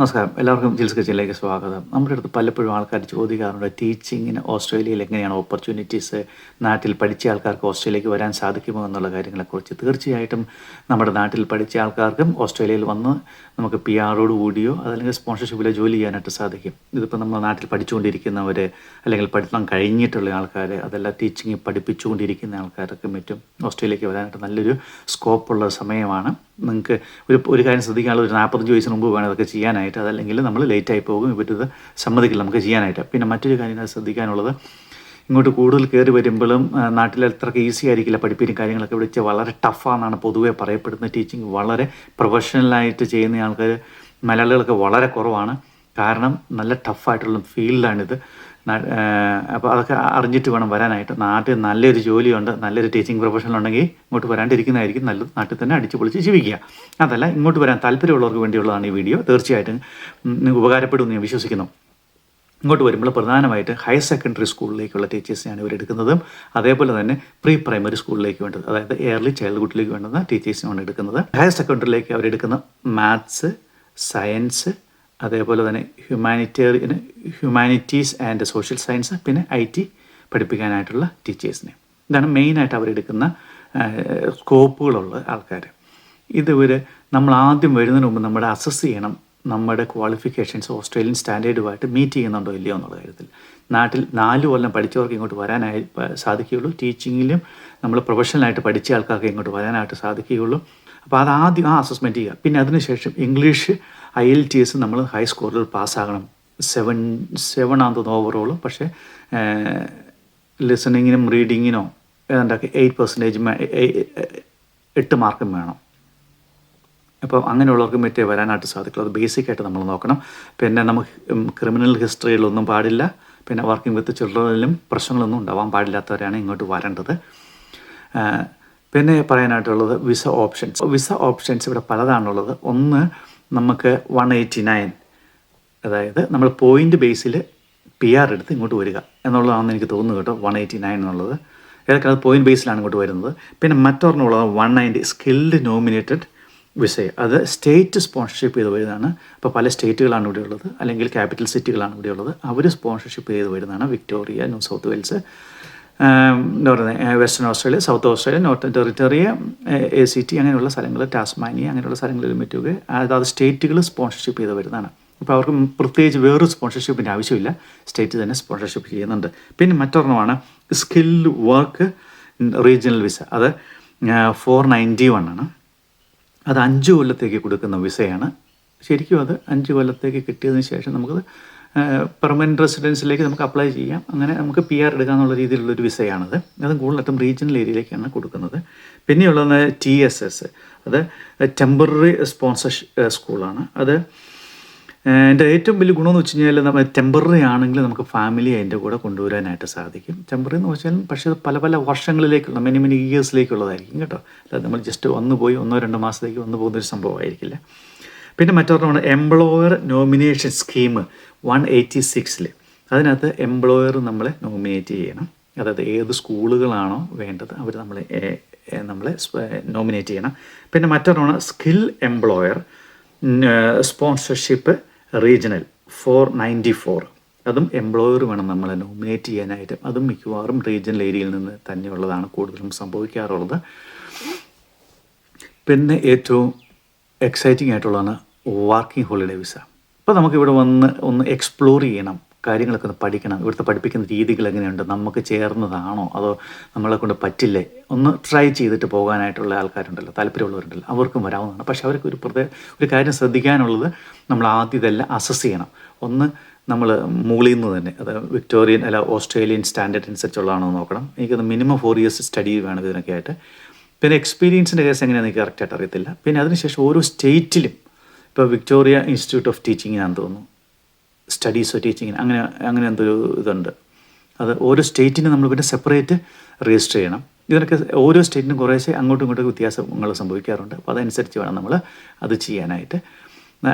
നമസ്കാരം. എല്ലാവർക്കും ജിൽസ് കിച്ചണിലേക്ക് സ്വാഗതം. നമ്മുടെ അടുത്ത് പലപ്പോഴും ആൾക്കാർ ചോദിക്കാറുണ്ട്, ടീച്ചിങ്ങിന് ഓസ്ട്രേലിയയിൽ എങ്ങനെയാണ് ഓപ്പർച്യൂണിറ്റീസ്, നാട്ടിൽ പഠിച്ച ആൾക്കാർക്ക് ഓസ്ട്രേലിയയിലേക്ക് വരാൻ സാധിക്കുമോ എന്നുള്ള കാര്യങ്ങളെക്കുറിച്ച്. തീർച്ചയായിട്ടും നമ്മുടെ നാട്ടിൽ പഠിച്ച ആൾക്കാർക്കും ഓസ്ട്രേലിയയിൽ വന്ന് നമുക്ക് PR കൂടിയോ അതല്ലെങ്കിൽ സ്പോൺസർഷിപ്പിലോ ജോലി ചെയ്യാനായിട്ട് സാധിക്കും. ഇതിപ്പോൾ നമ്മുടെ നാട്ടിൽ പഠിച്ചുകൊണ്ടിരിക്കുന്നവർ, അല്ലെങ്കിൽ പഠിത്തം കഴിഞ്ഞിട്ടുള്ള ആൾക്കാർ, അതല്ല ടീച്ചിങ് പഠിപ്പിച്ചുകൊണ്ടിരിക്കുന്ന ആൾക്കാരൊക്കെ മറ്റും ഓസ്ട്രേലിയയിലേക്ക് വരാനായിട്ട് നല്ലൊരു സ്കോപ്പുള്ള സമയമാണ്. നിങ്ങൾക്ക് ഒരു കാര്യം ശ്രദ്ധിക്കാനുള്ള, ഒരു 45 വയസ്സിന് മുമ്പ് വേണം അതൊക്കെ ചെയ്യാനായിട്ട്. അതല്ലെങ്കിൽ നമ്മൾ ലേറ്റായി പോകും, ഇവരിത് സമ്മതിക്കില്ല നമുക്ക് ചെയ്യാനായിട്ട്. പിന്നെ മറ്റൊരു കാര്യം ശ്രദ്ധിക്കാനുള്ളത്, ഇങ്ങോട്ട് കൂടുതൽ കയറി വരുമ്പോഴും നാട്ടിൽ അത്രയ്ക്ക് ഈസി ആയിരിക്കില്ല പഠിപ്പിക്കും കാര്യങ്ങളൊക്കെ. ഇവിടെ വളരെ ടഫാണെന്നാണ് പൊതുവേ പറയപ്പെടുന്നത്. ടീച്ചിങ് വളരെ പ്രൊഫഷണലായിട്ട് ചെയ്യുന്ന ആൾക്കാർ മലയാളികളൊക്കെ വളരെ കുറവാണ്. കാരണം നല്ല ടഫായിട്ടുള്ള ഫീൽഡാണിത്. അപ്പോൾ അതൊക്കെ അറിഞ്ഞിട്ട് വേണം വരാനായിട്ട്. നാട്ടിൽ നല്ലൊരു ജോലിയുണ്ട്, നല്ലൊരു ടീച്ചിങ് പ്രൊഫഷണൽ ഉണ്ടെങ്കിൽ ഇങ്ങോട്ട് വരാണ്ടിരിക്കുന്നതായിരിക്കും നല്ലത്. നാട്ടിൽ തന്നെ അടിച്ചു പൊളിച്ച് ജീവിക്കുക. അതല്ല, ഇങ്ങോട്ട് വരാൻ താല്പര്യമുള്ളവർക്ക് വേണ്ടിയുള്ളതാണ് ഈ വീഡിയോ. തീർച്ചയായിട്ടും നിങ്ങൾക്ക് ഉപകാരപ്പെടുമെന്ന് ഞാൻ വിശ്വസിക്കുന്നു. ഇങ്ങോട്ട് വരുമ്പോൾ പ്രധാനമായിട്ട് ഹയർ സെക്കൻഡറി സ്കൂളിലേക്കുള്ള ടീച്ചേഴ്സിനെയാണ് ഇവരെടുക്കുന്നതും, അതേപോലെ തന്നെ പ്രീ പ്രൈമറി സ്കൂളിലേക്ക് വേണ്ടത്, അതായത് ഏർലി ചൈൽഡ്ഹുഡിലേക്ക് വേണ്ടുന്ന ടീച്ചേഴ്സിനാണ് എടുക്കുന്നത്. ഹയർ സെക്കൻഡറിയിലേക്ക് അവരെടുക്കുന്ന മാത്സ്, സയൻസ്, അതേപോലെ തന്നെ ഹ്യൂമാനിറ്റീസ് ആൻഡ് സോഷ്യൽ സയൻസ്, പിന്നെ IT പഠിപ്പിക്കാനായിട്ടുള്ള ടീച്ചേഴ്സിനെ. ഇതാണ് മെയിനായിട്ട് അവരെടുക്കുന്ന സ്കോപ്പുകളുള്ള ആൾക്കാർ. ഇതുവരെ നമ്മൾ ആദ്യം വരുന്നതിന് മുമ്പ് നമ്മുടെ അസസ് ചെയ്യണം, നമ്മുടെ ക്വാളിഫിക്കേഷൻസ് ഓസ്ട്രേലിയൻ സ്റ്റാൻഡേർഡുമായിട്ട് മീറ്റ് ചെയ്യുന്നുണ്ടോ ഇല്ലയോ എന്നുള്ള കാര്യത്തിൽ. നാട്ടിൽ 4 കൊല്ലം പഠിച്ചവർക്ക് ഇങ്ങോട്ട് വരാനായി സാധിക്കുകയുള്ളൂ. ടീച്ചിങ്ങിലും നമ്മൾ പ്രൊഫഷണലായിട്ട് പഠിച്ച ആൾക്കാർക്ക് ഇങ്ങോട്ട് വരാനായിട്ട് സാധിക്കുകയുള്ളൂ. അപ്പോൾ അത് ആദ്യം അസസ്മെൻറ്റ് ചെയ്യുക. പിന്നെ അതിനുശേഷം ഇംഗ്ലീഷ് IELTS നമ്മൾ ഹൈ സ്കോറിൽ പാസ്സാകണം. 7 ആണെന്ന് ഓവറോൾ. പക്ഷേ ലിസണിങ്ങിനും റീഡിങ്ങിനോ ഏതാണ്ടൊക്കെ 8% 8 മാർക്കും വേണം. അപ്പോൾ അങ്ങനെയുള്ളവർക്ക് മറ്റേ വരാനായിട്ട് സാധിക്കുള്ളൂ. അത് ബേസിക്കായിട്ട് നമ്മൾ നോക്കണം. പിന്നെ നമുക്ക് ക്രിമിനൽ ഹിസ്റ്ററികളൊന്നും പാടില്ല. പിന്നെ വർക്കിംഗ് വിത്ത് ചിൽഡ്രനിലും പ്രശ്നങ്ങളൊന്നും ഉണ്ടാവാൻ പാടില്ലാത്തവരാണ് ഇങ്ങോട്ട് വരേണ്ടത്. പിന്നെ പറയാനായിട്ടുള്ളത് വിസ ഓപ്ഷൻസ് ഇവിടെ പലതാണുള്ളത്. ഒന്ന്, നമുക്ക് 189, അതായത് നമ്മൾ പോയിൻ്റ് ബേസിൽ PR എടുത്ത് ഇങ്ങോട്ട് വരിക എന്നുള്ളതാണെന്ന് എനിക്ക് തോന്നുന്നു കേട്ടോ. 189 എന്നുള്ളത് ഏതൊക്കെ അത് പോയിൻ്റ് ബേസിലാണ് ഇങ്ങോട്ട് വരുന്നത്. പിന്നെ മറ്റൊരെണ്ണമുള്ളത് 190 സ്കിൽഡ് നോമിനേറ്റഡ് വിസ. അത് സ്റ്റേറ്റ് സ്പോൺസർഷിപ്പ് ചെയ്ത് വരുന്നതാണ്. അപ്പോൾ പല സ്റ്റേറ്റുകളാണ് ഇവിടെ ഉള്ളത്, അല്ലെങ്കിൽ ക്യാപിറ്റൽ സിറ്റികളാണ് ഇവിടെ ഉള്ളത്. അവർ സ്പോൺസർഷിപ്പ് ചെയ്ത് വരുന്നതാണ്. വിക്ടോറിയ, ന്യൂ സൗത്ത് വെയിൽസ്, എന്താ പറയുന്നത്, western Australia, south Australia, northern territory, ACT അങ്ങനെയുള്ള സ്ഥലങ്ങൾ, ടാസ്മാനിയ അങ്ങനെയുള്ള സ്ഥലങ്ങളിൽ മറ്റുമൊക്കെ അതായത് സ്റ്റേറ്റുകൾ സ്പോൺസർഷിപ്പ് ചെയ്ത് വരുന്നതാണ്. അപ്പോൾ അവർക്ക് പ്രത്യേകിച്ച് വേറൊരു സ്പോൺസർഷിപ്പിൻ്റെ ആവശ്യമില്ല, സ്റ്റേറ്റ് തന്നെ സ്പോൺസർഷിപ്പ് ചെയ്യുന്നുണ്ട്. പിന്നെ മറ്റൊരെണ്ണമാണ് സ്കിൽഡ് വർക്ക് റീജിയണൽ വിസ. അത് 491 ആണ്. അത് 5 കൊല്ലത്തേക്ക് കൊടുക്കുന്ന വിസയാണ്. ശരിക്കും അത് 5 കൊല്ലത്തേക്ക് കിട്ടിയതിന് ശേഷം നമുക്കത് പെർമനൻറ്റ് റെസിഡൻസിലേക്ക് നമുക്ക് അപ്ലൈ ചെയ്യാം. അങ്ങനെ നമുക്ക് PR എടുക്കാമെന്നുള്ള രീതിയിലുള്ളൊരു വിസയാണത്. അതും കൂടുതലായിട്ടും റീജിയണൽ ഏരിയയിലേക്കാണ് കൊടുക്കുന്നത്. പിന്നെയുള്ളത് TSS, അത് ടെമ്പററി സ്പോൺസർഷിപ്പ് സ്കൂളാണ്. അത് എൻ്റെ ഏറ്റവും വലിയ ഗുണമെന്ന് വെച്ച് കഴിഞ്ഞാൽ, നമ്മൾ ടെമ്പററി ആണെങ്കിൽ നമുക്ക് ഫാമിലി അതിൻ്റെ കൂടെ കൊണ്ടുവരാനായിട്ട് സാധിക്കും. ടെമ്പററി എന്ന് വെച്ചാൽ പക്ഷേ അത് പല വർഷങ്ങളിലേക്കുള്ള മെനി ഇയേഴ്സിലേക്കുള്ളതായിരിക്കും കേട്ടോ. അല്ലാതെ നമ്മൾ ജസ്റ്റ് വന്നു പോയി 1-2 മാസത്തേക്ക് വന്നു പോകുന്നൊരു സംഭവമായിരിക്കില്ല. പിന്നെ മറ്റൊരെണ്ണമാണ് എംപ്ലോയർ നോമിനേഷൻ സ്കീം 186. അതിനകത്ത് എംപ്ലോയർ നമ്മളെ നോമിനേറ്റ് ചെയ്യണം. അതായത് ഏത് സ്കൂളുകളാണോ വേണ്ടത് അവർ നമ്മളെ നോമിനേറ്റ് ചെയ്യണം. പിന്നെ മറ്റൊരെണ്ണമാണ് സ്കിൽ എംപ്ലോയർ സ്പോൺസർഷിപ്പ് റീജിയണൽ 494. അതും എംപ്ലോയർ വേണം നമ്മളെ നോമിനേറ്റ് ചെയ്യാനായിട്ട്. അതും മിക്കവാറും റീജിയണൽ ഏരിയയിൽ നിന്ന് തന്നെയുള്ളതാണ് കൂടുതലും സംഭവിക്കാറുള്ളത്. പിന്നെ ഏറ്റവും എക്സൈറ്റിംഗ് ആയിട്ടുള്ളതാണ് വർക്കിംഗ് ഹോളിഡേ വിസ. അപ്പോൾ നമുക്കിവിടെ വന്ന് ഒന്ന് എക്സ്പ്ലോർ ചെയ്യണം, കാര്യങ്ങളൊക്കെ ഒന്ന് പഠിക്കണം. ഇവിടുത്തെ പഠിപ്പിക്കുന്ന രീതികൾ എങ്ങനെയുണ്ട്, നമുക്ക് ചേർന്നതാണോ അതോ നമ്മളെ കൊണ്ട് പറ്റില്ലേ, ഒന്ന് ട്രൈ ചെയ്തിട്ട് പോകാനായിട്ടുള്ള ആൾക്കാരുണ്ടല്ലോ, താല്പര്യമുള്ളവരുണ്ടല്ലോ, അവർക്കും വരാവുന്നതാണ്. പക്ഷേ അവർക്ക് ഒരു കാര്യം ശ്രദ്ധിക്കാനുള്ളത്, നമ്മൾ ആദ്യം ഇതെല്ലാം അസസ് ചെയ്യണം. ഒന്ന്, നമ്മൾ മുകളിൽ നിന്ന് തന്നെ, അത് വിക്ടോറിയൻ അല്ല ഓസ്ട്രേലിയൻ സ്റ്റാൻഡേർഡ് അനുസരിച്ചുള്ളതാണോ നോക്കണം. എനിക്കത് മിനിമം 4 years സ്റ്റഡി വേണം ഇതിനൊക്കെ ആയിട്ട്. പിന്നെ എക്സ്പീരിയൻസിൻ്റെ കേസ് എങ്ങനെയാണെന്ന് എനിക്ക് കറക്റ്റായിട്ട് അറിയത്തില്ല. പിന്നെ അതിനുശേഷം ഓരോ സ്റ്റേറ്റിലും, ഇപ്പോൾ വിക്ടോറിയ ഇൻസ്റ്റിറ്റ്യൂട്ട് ഓഫ് ടീച്ചിങ്ങിനാണെന്ന് തോന്നുന്നു, സ്റ്റഡീസോ ടീച്ചിങ്ങിന് അങ്ങനെ എന്തൊരു ഇതുണ്ട്. അത് ഓരോ സ്റ്റേറ്റിനും നമ്മൾ പിന്നെ സെപ്പറേറ്റ് രജിസ്റ്റർ ചെയ്യണം. ഇതിനൊക്കെ ഓരോ സ്റ്റേറ്റിനും കുറേശ്ശെ അങ്ങോട്ടും ഇങ്ങോട്ടും വ്യത്യാസങ്ങൾ സംഭവിക്കാറുണ്ട്. അപ്പോൾ അതനുസരിച്ച് വേണം നമ്മൾ അത് ചെയ്യാനായിട്ട്.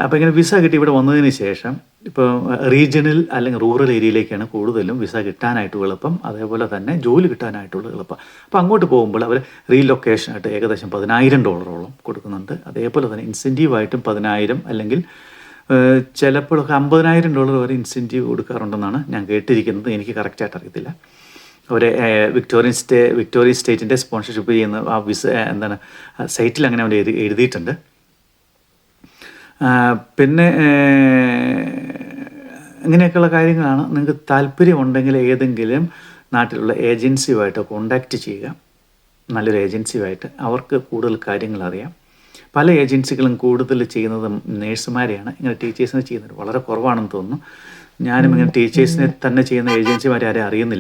അപ്പോൾ ഇങ്ങനെ വിസ കിട്ടി ഇവിടെ വന്നതിന് ശേഷം ഇപ്പോൾ റീജിയണൽ അല്ലെങ്കിൽ റൂറൽ ഏരിയയിലേക്കാണ് കൂടുതലും വിസ കിട്ടാനായിട്ടും എളുപ്പം, അതേപോലെ തന്നെ ജോലി കിട്ടാനായിട്ടുള്ള എളുപ്പം. അപ്പോൾ അങ്ങോട്ട് പോകുമ്പോൾ അവർ റീലൊക്കേഷനായിട്ട് ഏകദേശം $10,000 കൊടുക്കുന്നുണ്ട്. അതേപോലെ തന്നെ ഇൻസെൻറ്റീവായിട്ടും 10,000 അല്ലെങ്കിൽ ചിലപ്പോഴൊക്കെ $50,000 വരെ ഇൻസെൻറ്റീവ് കൊടുക്കാറുണ്ടെന്നാണ് ഞാൻ കേട്ടിരിക്കുന്നത്. എനിക്ക് കറക്റ്റായിട്ട് അറിയത്തില്ല. ഒരു വിക്ടോറിയൻ സ്റ്റേറ്റിൻ്റെ സ്പോൺസർഷിപ്പ് ചെയ്യുന്ന ആ എന്താണ് സൈറ്റിൽ അങ്ങനെ അവർ എഴുതിയിട്ടുണ്ട്. പിന്നെ ഇങ്ങനെയൊക്കെയുള്ള കാര്യങ്ങളാണ്. നിങ്ങൾക്ക് താല്പര്യമുണ്ടെങ്കിൽ ഏതെങ്കിലും നാട്ടിലുള്ള ഏജൻസിയുമായിട്ട് കോണ്ടാക്റ്റ് ചെയ്യുക. നല്ലൊരു ഏജൻസിയുമായിട്ട്. അവർക്ക് കൂടുതൽ കാര്യങ്ങൾ അറിയാം. പല ഏജൻസികളും കൂടുതൽ ചെയ്യുന്നത് നേഴ്സുമാരെയാണ്. ഇങ്ങനെ ടീച്ചേഴ്സിനെ ചെയ്യുന്നത് വളരെ കുറവാണെന്ന് തോന്നുന്നു. ഞാനും ഇങ്ങനെ ടീച്ചേഴ്സിനെ തന്നെ ചെയ്യുന്ന ഏജൻസിമാരെ ആരെയും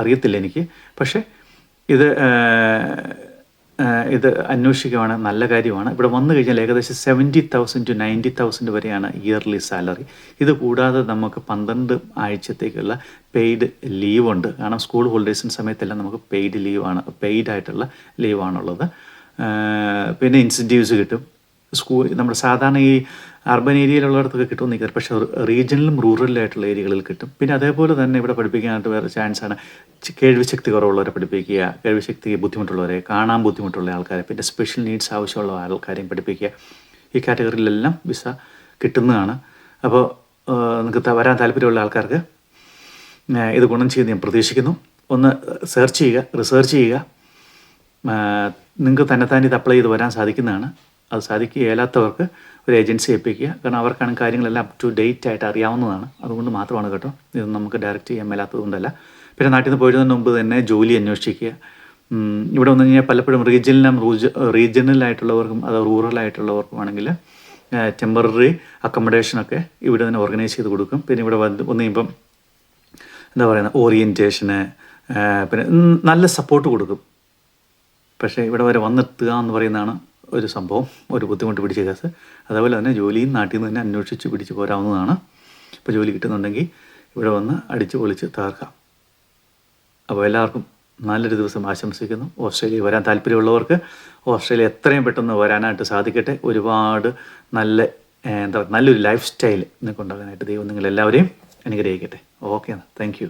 അറിയത്തില്ല എനിക്ക്. പക്ഷേ ഇത് അന്വേഷിക്കുകയാണ്, നല്ല കാര്യമാണ്. ഇവിടെ വന്നു കഴിഞ്ഞാൽ ഏകദേശം 70,000 to 90,000 വരെയാണ് ഇയർലി സാലറി. ഇത് കൂടാതെ നമുക്ക് 12 ആഴ്ചത്തേക്കുള്ള പെയ്ഡ് ലീവുണ്ട്. കാരണം സ്കൂൾ ഹോളിഡേയ്സിൻ്റെ സമയത്തെല്ലാം നമുക്ക് പെയ്ഡായിട്ടുള്ള ലീവാണുള്ളത്. പിന്നെ ഇൻസെൻറ്റീവ്സ് കിട്ടും. നമ്മുടെ സാധാരണ ഈ അർബൻ ഏരിയയിലുള്ളിടത്തൊക്കെ കിട്ടുമെന്ന് നിൽക്കുന്നത്, പക്ഷേ റീജിയണലും റൂറലായിട്ടുള്ള ഏരിയകളിൽ കിട്ടും. പിന്നെ അതേപോലെ തന്നെ ഇവിടെ പഠിപ്പിക്കാനായിട്ട് വേറെ ചാൻസാണ്. കേൾവിശക്തി കുറവുള്ളവരെ പഠിപ്പിക്കുക, കേൾവിശക്തി ബുദ്ധിമുട്ടുള്ളവരെ, കാണാൻ ബുദ്ധിമുട്ടുള്ള ആൾക്കാരെ, പിന്നെ സ്പെഷ്യൽ നീഡ്സ് ആവശ്യമുള്ള ആൾക്കാരെയും പഠിപ്പിക്കുക. ഈ കാറ്റഗറിയിലെല്ലാം വിസ കിട്ടുന്നതാണ്. അപ്പോൾ നിങ്ങൾക്ക് വരാൻ താല്പര്യമുള്ള ആൾക്കാർക്ക് ഇത് ഗുണം ചെയ്യുമെന്ന് ഞാൻ പ്രതീക്ഷിക്കുന്നു. ഒന്ന് റിസർച്ച് ചെയ്യുക. നിങ്ങൾക്ക് തന്നെത്താൻ ഇത് അപ്ലൈ ചെയ്ത് വരാൻ സാധിക്കുന്നതാണ്. അത് സാധിക്കുകയില്ലാത്തവർക്ക് ഒരു ഏജൻസി ഏൽപ്പിക്കുക. കാരണം അവർക്കാണ് കാര്യങ്ങളെല്ലാം അപ് ടു ഡേറ്റ് ആയിട്ട് അറിയാവുന്നതാണ്. അതുകൊണ്ട് മാത്രമാണ് കേട്ടോ. ഇതൊന്നും നമുക്ക് ഡയറക്റ്റ് ചെയ്യാൻ മേലാത്തത് കൊണ്ടല്ല. പിന്നെ നാട്ടിൽ നിന്ന് പോയതിന് മുമ്പ് തന്നെ ജോലി അന്വേഷിക്കുക. ഇവിടെ വന്നു കഴിഞ്ഞാൽ പലപ്പോഴും റീജിയണലായിട്ടുള്ളവർക്കും അത് റൂറലായിട്ടുള്ളവർക്കുമാണെങ്കിൽ ടെമ്പററി അക്കോമഡേഷനൊക്കെ ഇവിടെ തന്നെ ഓർഗനൈസ് ചെയ്ത് കൊടുക്കും. പിന്നെ ഇവിടെ വന്ന് കഴിയുമ്പം ഓറിയൻറ്റേഷന് പിന്നെ നല്ല സപ്പോർട്ട് കൊടുക്കും. പക്ഷേ ഇവിടെ വരെ വന്നെത്തുക എന്ന് പറയുന്നതാണ് ഒരു സംഭവം, ഒരു ബുദ്ധിമുട്ട് പിടിച്ച കേസ്. അതേപോലെ തന്നെ ജോലിയും നാട്ടിൽ നിന്ന് തന്നെ അന്വേഷിച്ച് പിടിച്ച് പോരാവുന്നതാണ്. ഇപ്പോൾ ജോലി കിട്ടുന്നുണ്ടെങ്കിൽ ഇവിടെ വന്ന് അടിച്ച് പൊളിച്ച് തകർക്കാം. അപ്പോൾ എല്ലാവർക്കും നല്ലൊരു ദിവസം ആശംസിക്കുന്നു. ഓസ്ട്രേലിയ വരാൻ താല്പര്യമുള്ളവർക്ക് ഓസ്ട്രേലിയ എത്രയും പെട്ടെന്ന് വരാനായിട്ട് സാധിക്കട്ടെ. ഒരുപാട് നല്ലൊരു ലൈഫ് സ്റ്റൈൽ നിങ്ങൾക്ക് ഉണ്ടാകാനായിട്ട് ദൈവം നിങ്ങളെല്ലാവരെയും അനുഗ്രഹിക്കട്ടെ. Okay, thank you.